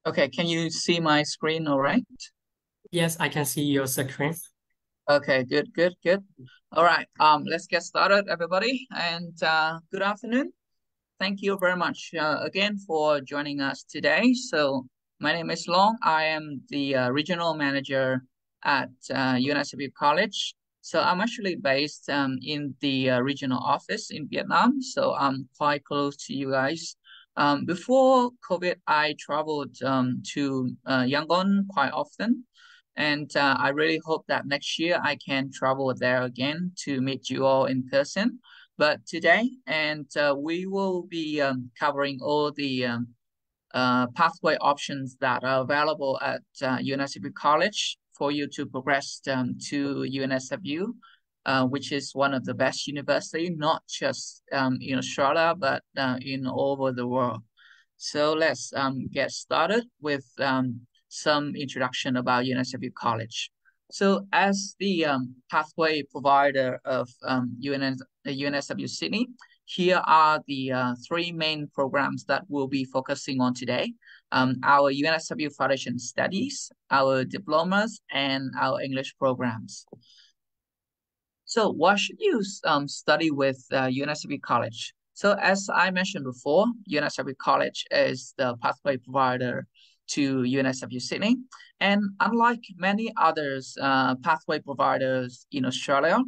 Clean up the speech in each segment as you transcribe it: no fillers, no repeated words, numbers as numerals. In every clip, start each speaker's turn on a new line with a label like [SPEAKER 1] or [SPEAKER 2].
[SPEAKER 1] Okay, can you see my screen all right?
[SPEAKER 2] Yes, I can see your screen.
[SPEAKER 1] Okay, good, good, good. All right, let's get started, everybody, and good afternoon. Thank you very much again for joining us today. So, my name is Long. I am the regional manager at UNSW College. So, I'm actually based in the regional office in Vietnam. So, I'm quite close to you guys. Before COVID, I traveled to Yangon quite often. And I really hope that next year I can travel there again to meet you all in person. But today, and we will be covering all the pathway options that are available at UNSW College for you to progress to UNSW, which is one of the best university, not just in Australia, but in all over the world. So let's get started with some introduction about UNSW College. So as the pathway provider of UNSW Sydney, here are the three main programs that we'll be focusing on today. Our UNSW Foundation Studies, our diplomas, and our English programs. So what should you study with UNSW College? So as I mentioned before, UNSW College is the pathway provider to UNSW Sydney. And unlike many others pathway providers in Australia,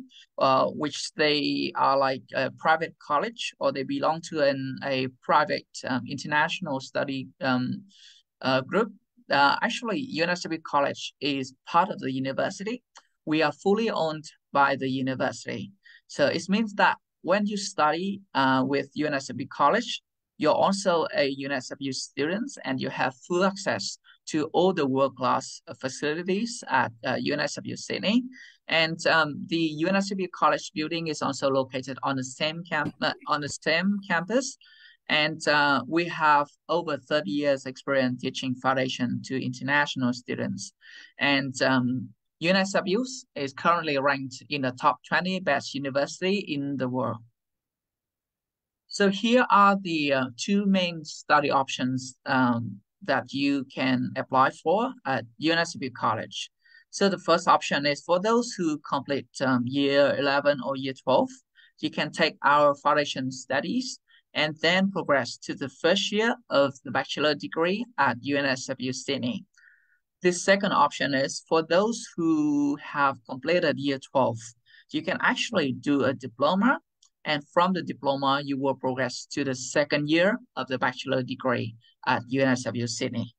[SPEAKER 1] which they are like a private college or they belong to a private international study group, actually UNSW College is part of the university. We are fully owned by the university. So it means that when you study with UNSW College, you're also a UNSW student and you have full access to all the world-class facilities at UNSW Sydney. And the UNSW College building is also located on the same campus. And we have over 30 years experience teaching foundation to international students. And UNSW is currently ranked in the top 20 best university in the world. So here are the two main study options that you can apply for at UNSW College. So the first option is for those who complete year 11 or year 12, you can take our foundation studies and then progress to the first year of the bachelor degree at UNSW Sydney. The second option is for those who have completed year 12, you can actually do a diploma. And from the diploma, you will progress to the second year of the bachelor degree at UNSW Sydney.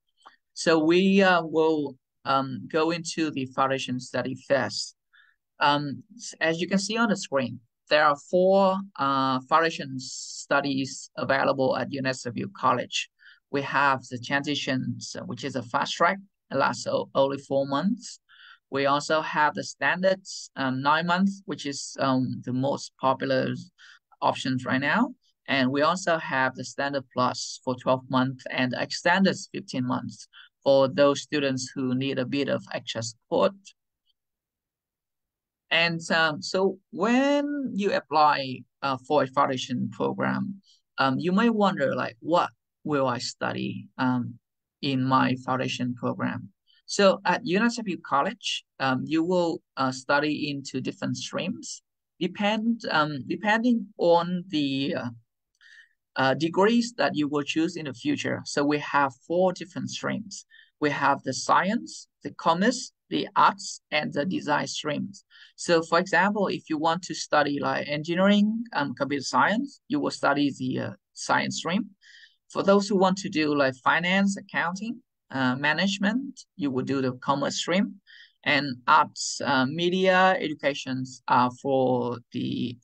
[SPEAKER 1] So we will go into the foundation study first. As you can see on the screen, there are four foundation studies available at UNSW College. We have the transitions, which is a fast track, it lasts only 4 months. We also have the standards 9 months, which is the most popular options right now. And we also have the standard plus for 12 months and the extended 15 months for those students who need a bit of extra support. And so when you apply for a foundation program, you may wonder like, what will I study in my foundation program? So at UNSW College, you will study into different streams, depending on the degrees that you will choose in the future. So we have four different streams. We have the science, the commerce, the arts, and the design streams. So for example, if you want to study like engineering and computer science, you will study the science stream. For those who want to do like finance, accounting, management, you will do the commerce stream. And arts, media, educations are for the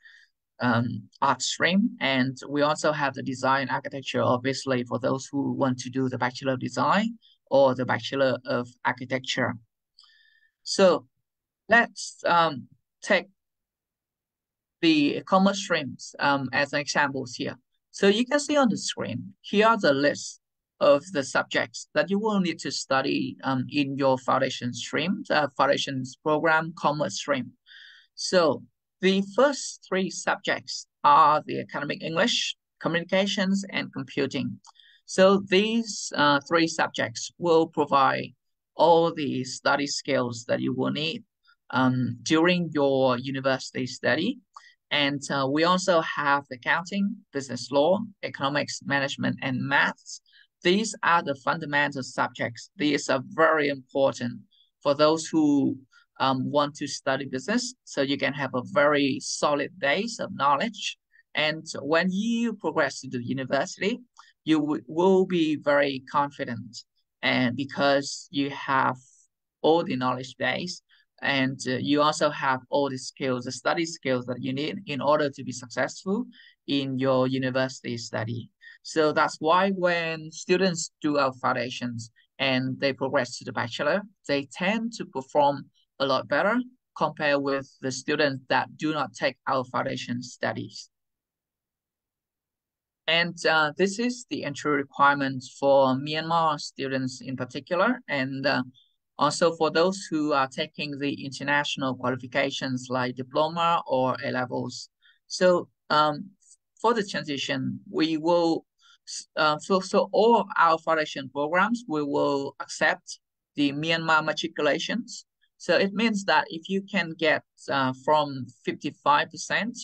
[SPEAKER 1] art stream. And we also have the design architecture, obviously, for those who want to do the Bachelor of Design or the Bachelor of Architecture. So let's take the commerce streams as an examples here. So you can see on the screen, here are the list of the subjects that you will need to study in your foundation stream, foundations program, commerce stream. So the first three subjects are the academic English, communications, and computing. So these three subjects will provide all the study skills that you will need during your university study. And we also have accounting, business law, economics, management, and maths. These are the fundamental subjects. These are very important for those who want to study business, so you can have a very solid base of knowledge. And when you progress to the university, you will be very confident, and because you have all the knowledge base, and you also have all the skills, the study skills that you need in order to be successful in your university study. So that's why when students do our foundations and they progress to the bachelor, they tend to perform a lot better compared with the students that do not take our foundation studies. And this is the entry requirements for Myanmar students in particular, and also for those who are taking the international qualifications like diploma or A levels. So for the transition, we will so all of our foundation programs we will accept the Myanmar matriculations. So it means that if you can get from 55%,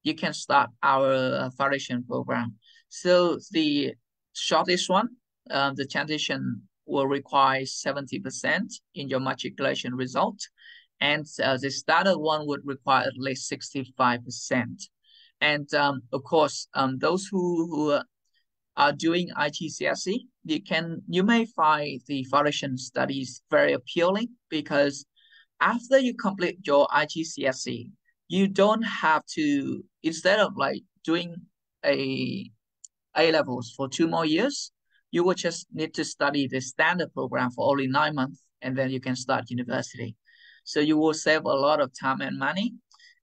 [SPEAKER 1] you can start our foundation program. So the shortest one, the transition will require 70% in your matriculation result, and the starter one would require at least 65%. And of course, those who are doing IGCSE, you may find the foundation studies very appealing because after you complete your IGCSE, you don't have to, instead of like doing a A levels for 2 more years, you will just need to study the standard program for only 9 months, and then you can start university. So you will save a lot of time and money.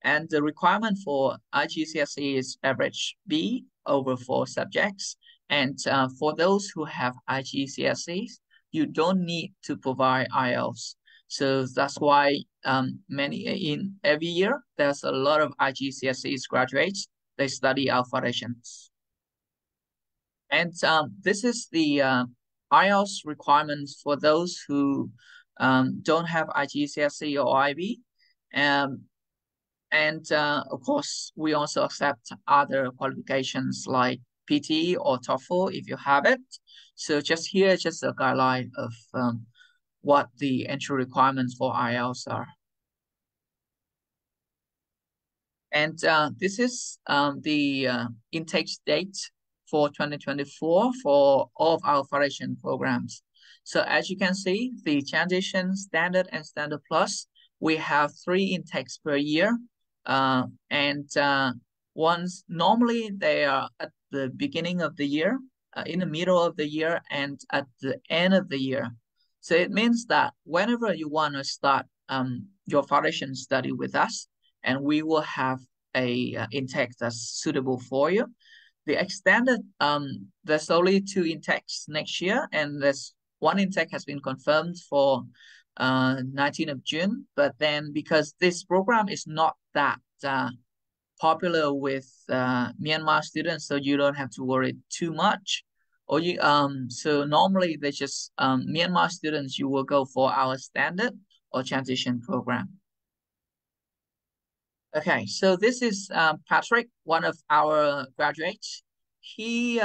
[SPEAKER 1] And the requirement for IGCSE is average B over 4 subjects. And for those who have IGCSEs, you don't need to provide IELTS. So that's why many in every year there's a lot of IGCSEs graduates. They study our foundations. And this is the IELTS requirements for those who don't have IGCSE or IB. And of course, we also accept other qualifications like PTE or TOEFL if you have it. So just here, just a guideline of what the entry requirements for IELTS are. And this is the intake date for 2024 for all of our foundation programs. So as you can see, the transition, standard, and standard plus, we have 3 intakes per year. And ones normally they are at the beginning of the year, in the middle of the year, and at the end of the year. So it means that whenever you want to start your foundation study with us, and we will have a intake that's suitable for you. The extended, there's only 2 intakes next year, and there's 1 intake has been confirmed for 19th of June. But then because this program is not that popular with Myanmar students, so you don't have to worry too much. Or you so normally they just Myanmar students you will go for our standard or transition program. Okay, so this is Patrick, one of our graduates. He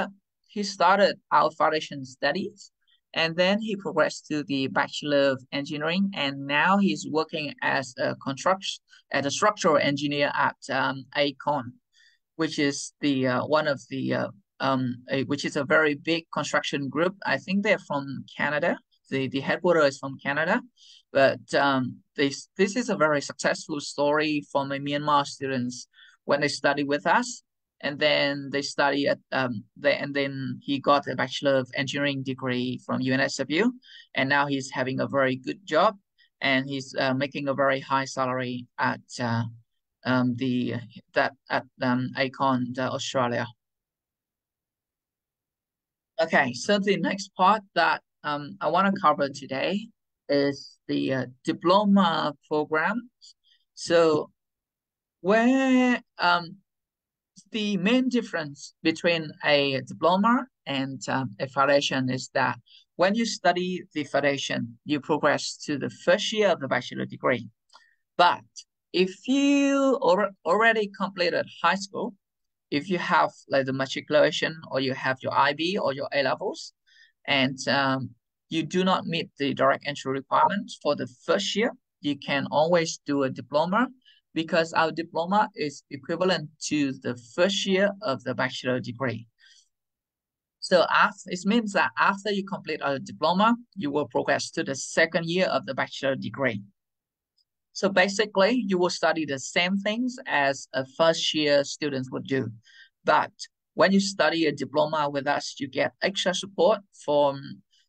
[SPEAKER 1] started our foundation studies, and then he progressed to the Bachelor of Engineering, and now he's working as a structural engineer at Aecon, which is the one of the which is a very big construction group. I think they're from Canada. The headquarters is from Canada, but this is a very successful story for my Myanmar students when they study with us, and then they study at and then he got a Bachelor of Engineering degree from UNSW, and now he's having a very good job, and he's making a very high salary at Aecon, Australia. Okay, so the next part that I want to cover today is the diploma program. So where the main difference between a diploma and a foundation is that when you study the foundation, you progress to the first year of the bachelor degree. But if you already completed high school, if you have like the matriculation or you have your IB or your A levels, and you do not meet the direct entry requirements for the first year, you can always do a diploma because our diploma is equivalent to the first year of the bachelor degree. So it means that after you complete a diploma, you will progress to the second year of the bachelor degree. So basically, you will study the same things as a first year students would do. But when you study a diploma with us, you get extra support from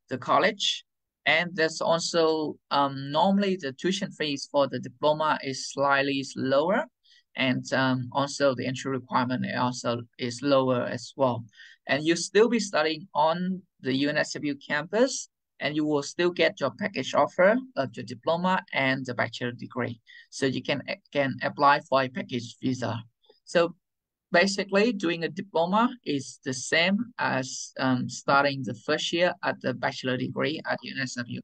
[SPEAKER 1] the college. And there's also normally the tuition fees for the diploma is slightly lower. And also the entry requirement also is lower as well. And you still be studying on the UNSW campus, and you will still get your package offer of your diploma and the bachelor degree. So you can apply for a package visa. So basically, doing a diploma is the same as starting the first year at the bachelor degree at UNSW.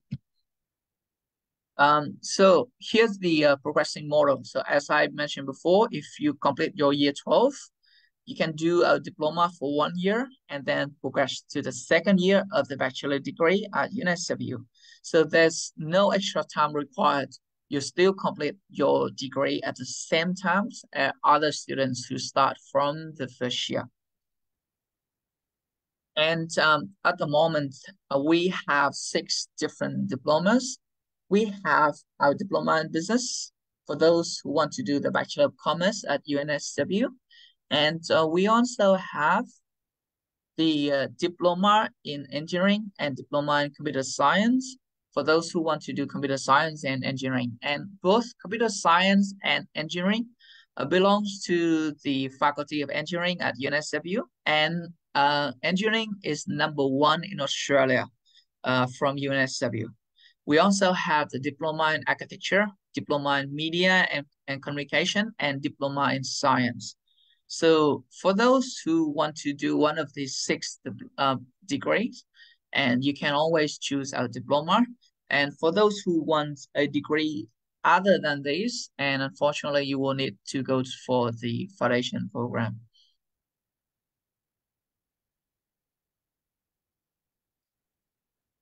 [SPEAKER 1] So here's the progressing model. So as I mentioned before, if you complete your year 12, you can do a diploma for 1 year and then progress to the second year of the bachelor degree at UNSW. So there's no extra time required. You still complete your degree at the same time as other students who start from the first year. And at the moment, we have 6 different diplomas. We have our diploma in business for those who want to do the Bachelor of Commerce at UNSW. And we also have the diploma in engineering and diploma in computer science for those who want to do computer science and engineering. And both computer science and engineering belongs to the Faculty of Engineering at UNSW. And engineering is #1 in Australia from UNSW. We also have the diploma in architecture, diploma in media and communication, and diploma in science. So for those who want to do one of these 6 degrees, and you can always choose a diploma. And for those who want a degree other than this, and unfortunately, you will need to go for the foundation program.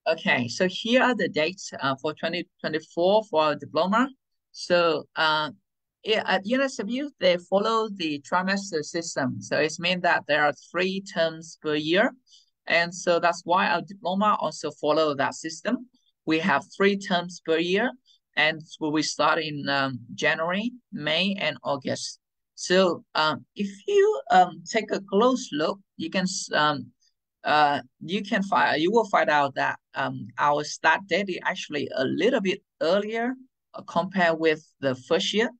[SPEAKER 1] Okay, so here are the dates for 2024 for our diploma. So at UNSW, they follow the trimester system. So it means that there are 3 terms per year. And so that's why our diploma also follow that system. We have 3 terms per year, and we start in January, May, and August. So if you take a close look, you can you will find out that our start date is actually a little bit earlier compared with the first year,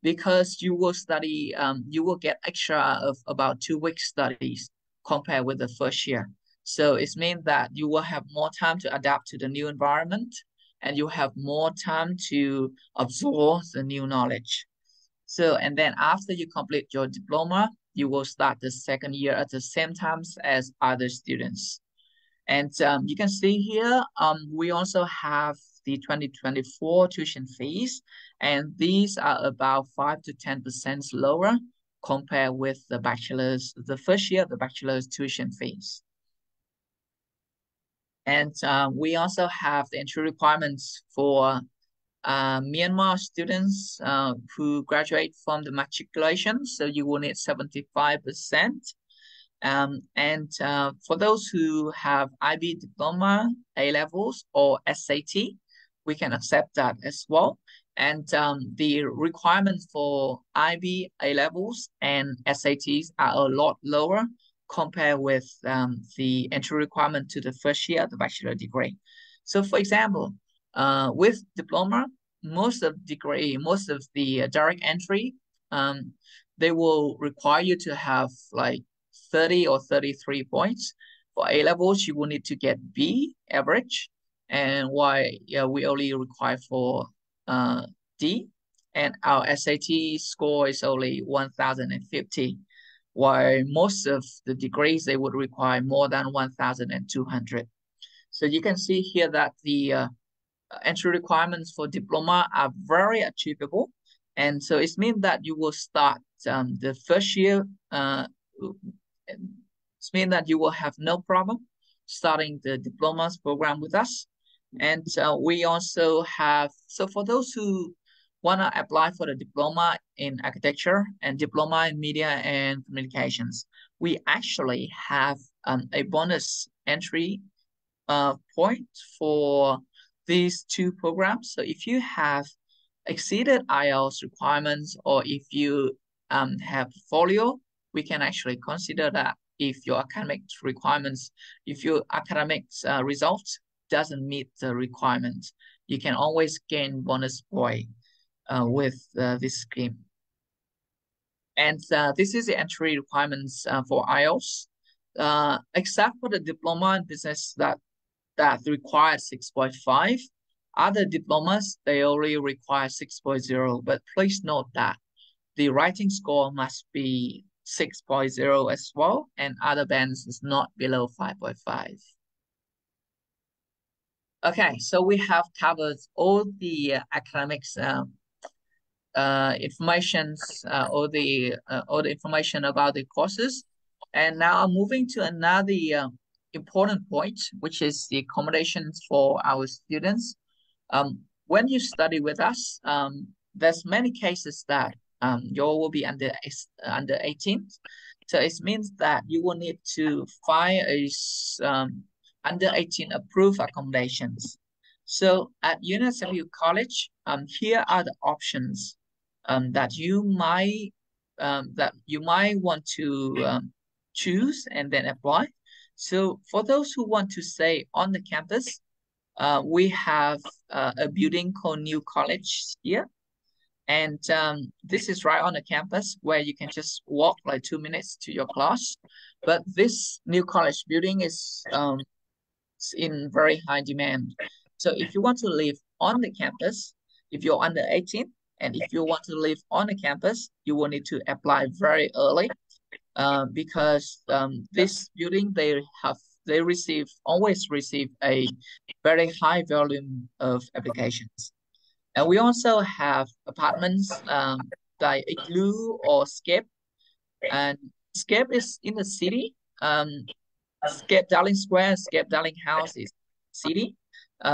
[SPEAKER 1] because you will get extra of about 2 weeks studies compared with the first year. So it means that you will have more time to adapt to the new environment, and you have more time to absorb the new knowledge. So, and then after you complete your diploma, you will start the second year at the same time as other students. And you can see here, we also have the 2024 tuition fees, and these are about 5 to 10% lower compared with the first year, the bachelor's tuition fees. And we also have the entry requirements for Myanmar students who graduate from the matriculation, so you will need 75%. And for those who have IB diploma, A levels, or SAT, we can accept that as well. And the requirements for IB, A levels, and SATs are a lot lower compared with the entry requirement to the first year of the bachelor degree. So, for example, with diploma, most of the direct entry, they will require you to have like 30 or 33 points. For A levels, you will need to get B average, and we only require for D, and our SAT score is only 1050. while most of the degrees, they would require more than 1,200. So you can see here that the entry requirements for diploma are very achievable. And so it means that you will start the first year, it means that you will have no problem starting the diplomas program with us. And we also have, so for those who want to apply for the diploma in architecture and diploma in media and communications, we actually have a bonus entry point for these two programs. So if you have exceeded IELTS requirements, or if you have portfolio, we can actually consider that if your academic requirements, if your academics results doesn't meet the requirements, you can always gain bonus point with this scheme. And this is the entry requirements for IELTS. Except for the diploma in business that requires 6.5. Other diplomas, they only require 6.0, but please note that the writing score must be 6.0 as well, and other bands is not below 5.5. Okay, so we have covered all the academics informations, all the information about the courses, and now I'm moving to another important point, which is the accommodations for our students. When you study with us, there's many cases that you will be under 18. So it means that you will need to find a under 18 approved accommodations. So at UNSW College, here are the options that you might want to choose and then apply. So for those who want to stay on the campus, we have a building called New College here. And this is right on the campus where you can just walk like 2 minutes to your class. But this New College building is in very high demand. So if you want to live on the campus, if you're under 18, and if you want to live on the campus, you will need to apply very early because this building, they always receive a very high volume of applications. And we also have apartments like Igloo or Scape. And Scape is in the city. Scape Darling Square, Scape Darling House is city.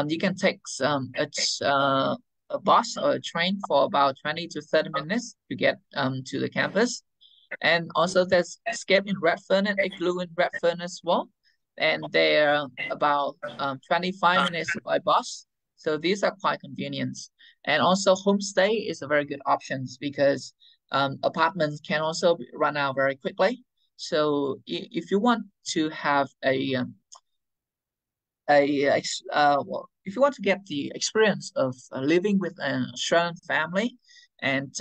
[SPEAKER 1] You can take a bus or a train for about 20 to 30 minutes to get to the campus. And also there's Scape in Redfern and Igloo in Redfern as well. And they're about 25 minutes by bus. So these are quite convenient. And also homestay is a very good option because apartments can also run out very quickly. So if you want to have well, if you want to get the experience of living with an Australian family and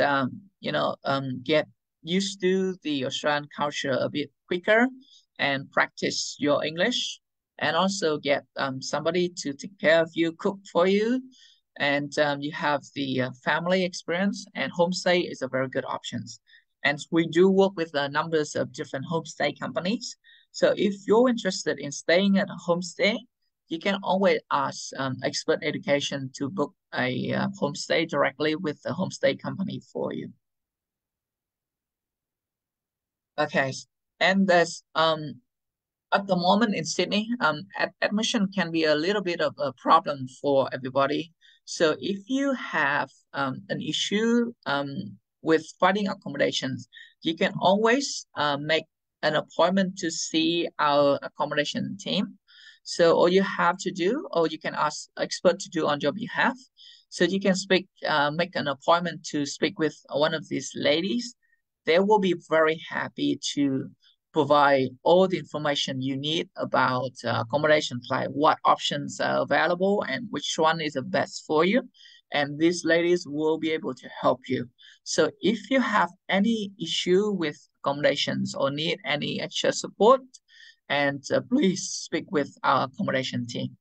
[SPEAKER 1] get used to the Australian culture a bit quicker and practice your English and also get somebody to take care of you, cook for you, and you have the family experience, and homestay is a very good option. And we do work with numbers of different homestay companies. So if you're interested in staying at a homestay, you can always ask Expert Education to book a homestay directly with the homestay company for you. Okay, and there's at the moment in Sydney, admission can be a little bit of a problem for everybody. So if you have an issue with finding accommodations, you can always make an appointment to see our accommodation team. So all you have to do, or you can ask expert to do on your behalf. So you can make an appointment to speak with one of these ladies. They will be very happy to provide all the information you need about accommodations, like what options are available and which one is the best for you. And these ladies will be able to help you. So if you have any issue with accommodations or need any extra support, and please speak with our accommodation team.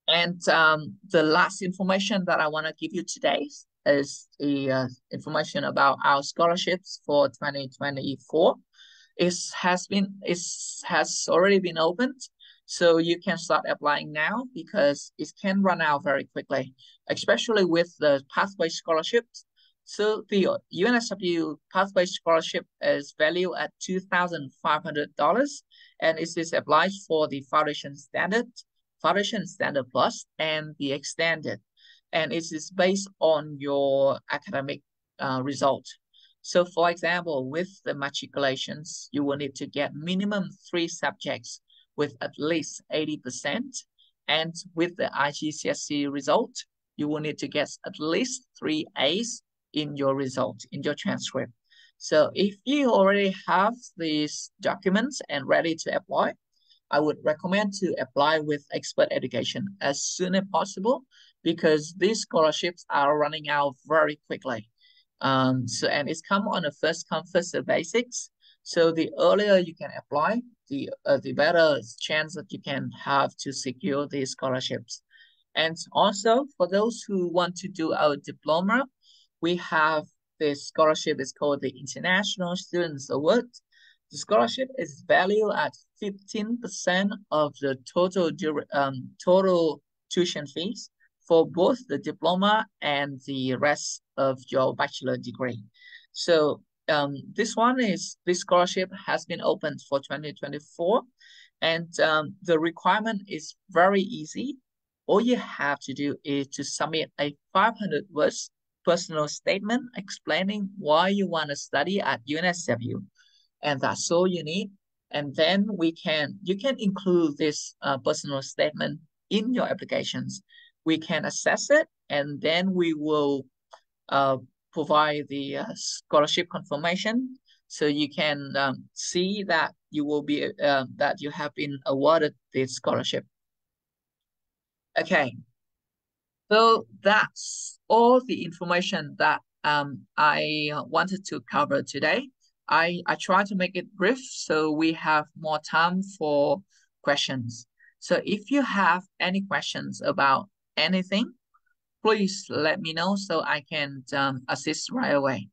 [SPEAKER 1] And the last information that I want to give you today is the information about our scholarships for 2024. It has already been opened, so you can start applying now because it can run out very quickly, especially with the pathway scholarships. So the UNSW pathway scholarship is valued at $2,500, and it is applied for the Foundation Standard, Foundation Standard Plus, and the Extended, and it is based on your academic result. So for example, with the matriculations, you will need to get minimum 3 subjects with at least 80%. And with the IGCSE result, you will need to get at least 3 A's in your result, in your transcript. So if you already have these documents and ready to apply, I would recommend to apply with Expert Education as soon as possible because these scholarships are running out very quickly. And it's come on a first come first serve basis. So the earlier you can apply, the better chance that you can have to secure these scholarships. And also for those who want to do our diploma, we have this scholarship is called the International Students Award. The scholarship is valued at 15% of the total tuition fees for both the diploma and the rest of your bachelor degree. So this scholarship has been opened for 2024, and the requirement is very easy. All you have to do is to submit a 500 words personal statement explaining why you want to study at UNSW, and that's all you need. And then you can include this personal statement in your applications. We can assess it, and then we will provide the scholarship confirmation, so you can see that you will be that you have been awarded this scholarship. Okay, so that's all the information that I wanted to cover today. I try to make it brief so we have more time for questions. So if you have any questions about anything, please let me know so I can assist right away.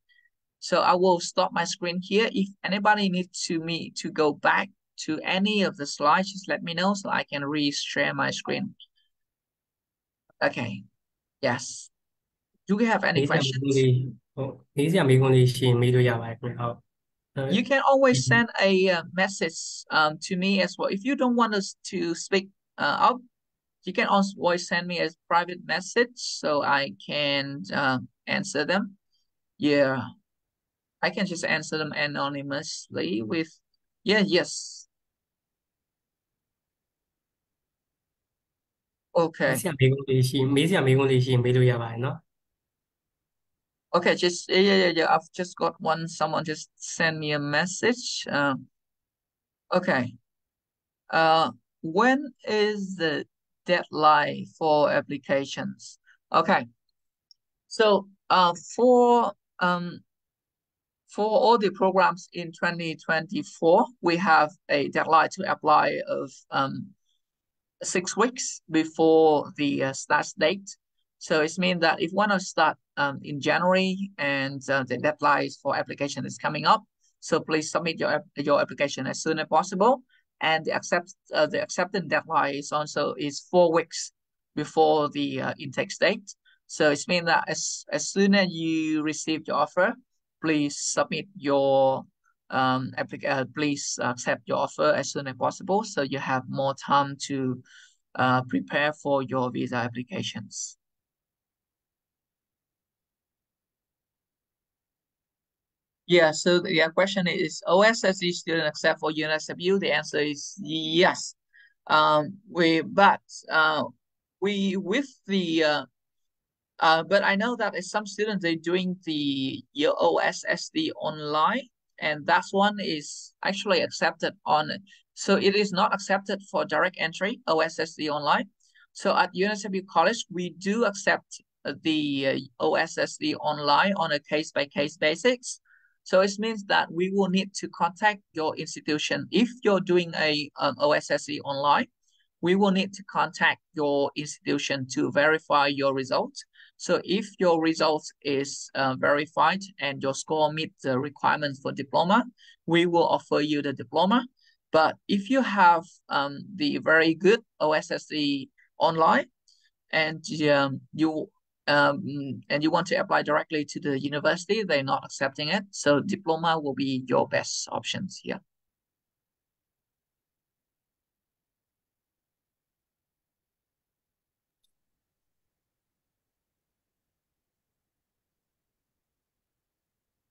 [SPEAKER 1] So I will stop my screen here. If anybody needs me to go back to any of the slides, just let me know so I can re-share my screen. Okay. Yes. Do we have any questions? You can always send a message to me as well. If you don't want us to speak out, you can always send me a private message so I can answer them. Yeah, I can just answer them anonymously with, yeah, yes. Okay. Okay, just yeah. I've just got one. Someone just sent me a message. Okay. When is the deadline for applications? Okay. So for all the programs in 2024, we have a deadline to apply of 6 weeks before the start date. So it means that if you want to start in January and the deadline for application is coming up, so please submit your application as soon as possible. And the acceptance deadline is 4 weeks before the intake date. So it means that as soon as you receive your offer, please submit your please accept your offer as soon as possible so you have more time to prepare for your visa applications. Yeah, so the question is OSSE student accept for UNSW? The answer is yes. But I know that some students they're doing the OSSD online, and that one is actually accepted on. So it is not accepted for direct entry OSSD online. So at UNSW College, we do accept the OSSD online on a case-by-case basis. So it means that we will need to contact your institution if you're doing a OSSD online. we will need to contact your institution to verify your results. So if your result is verified and your score meets the requirements for diploma, we will offer you the diploma. But if you have the very good OSSE online and you want to apply directly to the university, they're not accepting it. So diploma will be your best options here.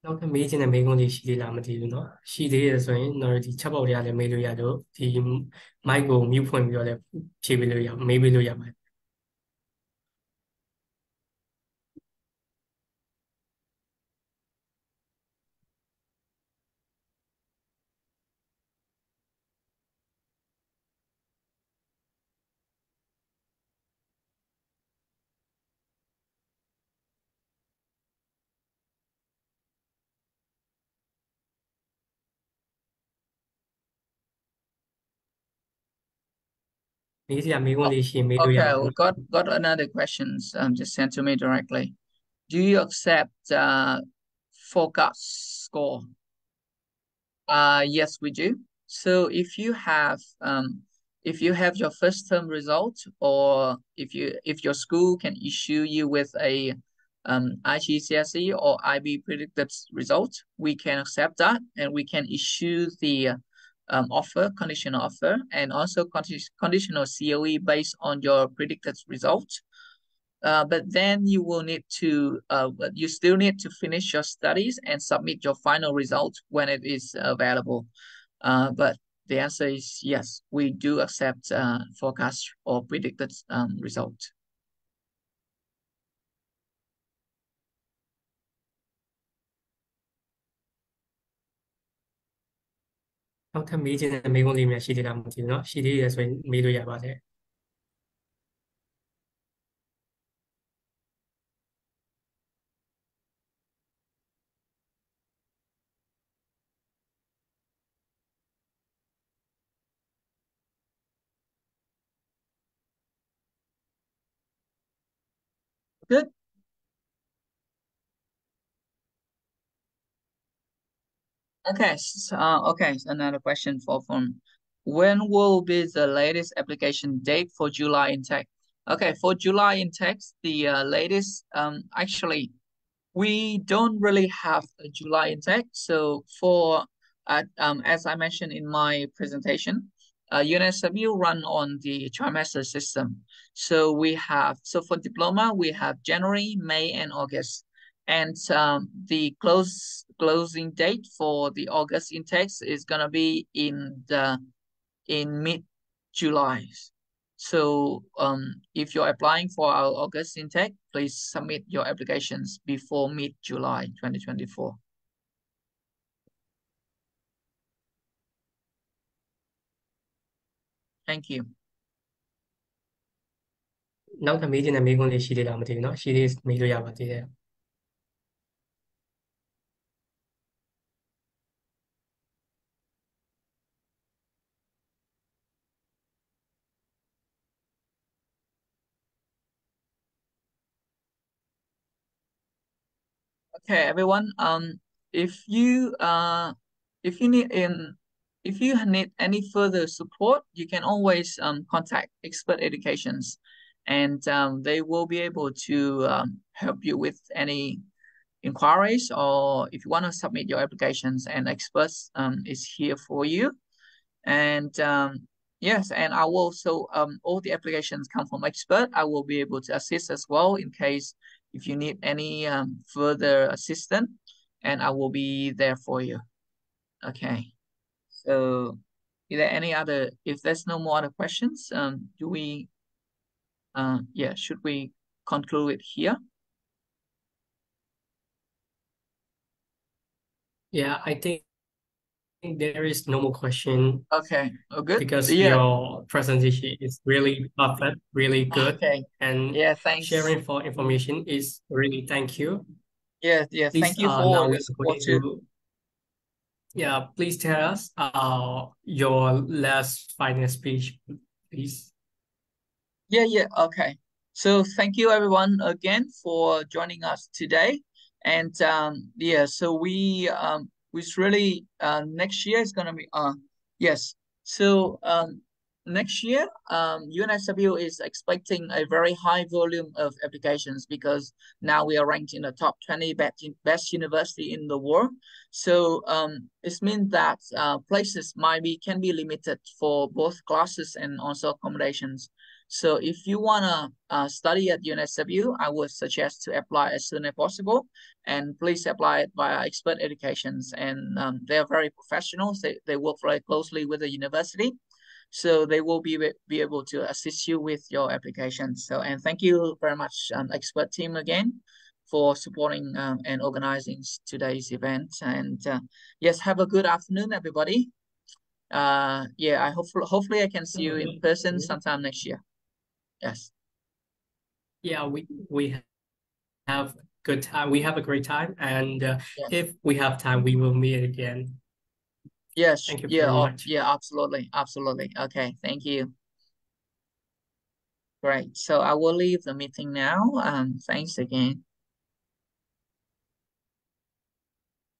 [SPEAKER 2] နောက်ထပ်မေးချင်တဲ့မေးခွန်းတွေရှိသေးလားမသိဘူးเนาะရှိသေးရဆိုရင်ကျွန်တော်တို့ဒီချက်ပေါက်တွေကလည်းမေးလို့ရတော့ဒီ mic ကို mute ဖွင့်ပြီးတော့လည်းဖြေပေးလို့ရမေးပေးလို့ရပါတယ်မေးစရာမေးခွန်းလေးရှိရင်မေးလို့ရပါ
[SPEAKER 1] Okay,
[SPEAKER 2] ဘူး
[SPEAKER 1] got another questions just sent to me directly. Do you accept forecast score? Yes, we do. So if you have your first term result, or if your school can issue you with a IGCSE or IB predicted result, we can accept that and we can issue the conditional offer, and also conditional COE based on your predicted result. But then you still need to finish your studies and submit your final result when it is available. But the answer is yes, we do accept forecast or predicted result.
[SPEAKER 2] Good.
[SPEAKER 1] Okay, so another question from when will be the latest application date for July intake? Okay, for July intakes, the latest actually we don't really have a July intake. So as I mentioned in my presentation, UNSW run on the trimester system. So for diploma we have January, May, and August. And the closing date for the August intakes is gonna be in mid-July. So if you're applying for our August intake, please submit your applications before mid-July 2024. Thank you.
[SPEAKER 2] နောက်ထပ်မေးချင်တဲ့မေးခွန်းလေးရှိသေးလားမသိဘူးเนาะရှိသေးမေးလို့ရပါသေးတယ်
[SPEAKER 1] Okay, everyone. If you need any further support, you can always contact Expert Educations, and they will be able to help you with any inquiries, or if you want to submit your applications, and Experts is here for you. And yes, and I will also all the applications come from Expert. I will be able to assist as well in case if you need any further assistance, and I will be there for you. Okay. So if there's no more other questions, should we conclude it here?
[SPEAKER 2] Yeah, I think there is no more question.
[SPEAKER 1] Okay, good.
[SPEAKER 2] Because your presentation is really perfect, really good.
[SPEAKER 1] Okay.
[SPEAKER 2] And
[SPEAKER 1] thanks.
[SPEAKER 2] Sharing for information is really thank you.
[SPEAKER 1] Yeah.
[SPEAKER 2] Please,
[SPEAKER 1] thank you for
[SPEAKER 2] now
[SPEAKER 1] your support too.
[SPEAKER 2] Please tell us your last final speech, please.
[SPEAKER 1] Yeah. Okay. So thank you everyone again for joining us today. And yeah, so we really next year is gonna be yes. So next year UNSW is expecting a very high volume of applications because now we are ranked in the top 20 best university in the world. So it means that places might be can be limited for both classes and also accommodations. So if you wanna study at UNSW, I would suggest to apply as soon as possible, and please apply it via Expert Educations. And they are very professionals. They work very closely with the university, so they will be able to assist you with your application. So and thank you very much, Expert team again, for supporting and organizing today's event. And yes, have a good afternoon, everybody. Yeah, I hopefully I can see you in person sometime next year. Yes.
[SPEAKER 2] Yeah, we have good time. We have a great time, and
[SPEAKER 1] Yes.
[SPEAKER 2] if we have time, we will meet again.
[SPEAKER 1] Yes.
[SPEAKER 2] Thank you
[SPEAKER 1] Yeah.
[SPEAKER 2] very
[SPEAKER 1] Oh,
[SPEAKER 2] much.
[SPEAKER 1] yeah. Absolutely. Absolutely. Okay. Thank you. Great. So I will leave the meeting now. Thanks again.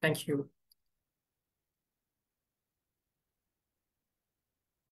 [SPEAKER 2] Thank you.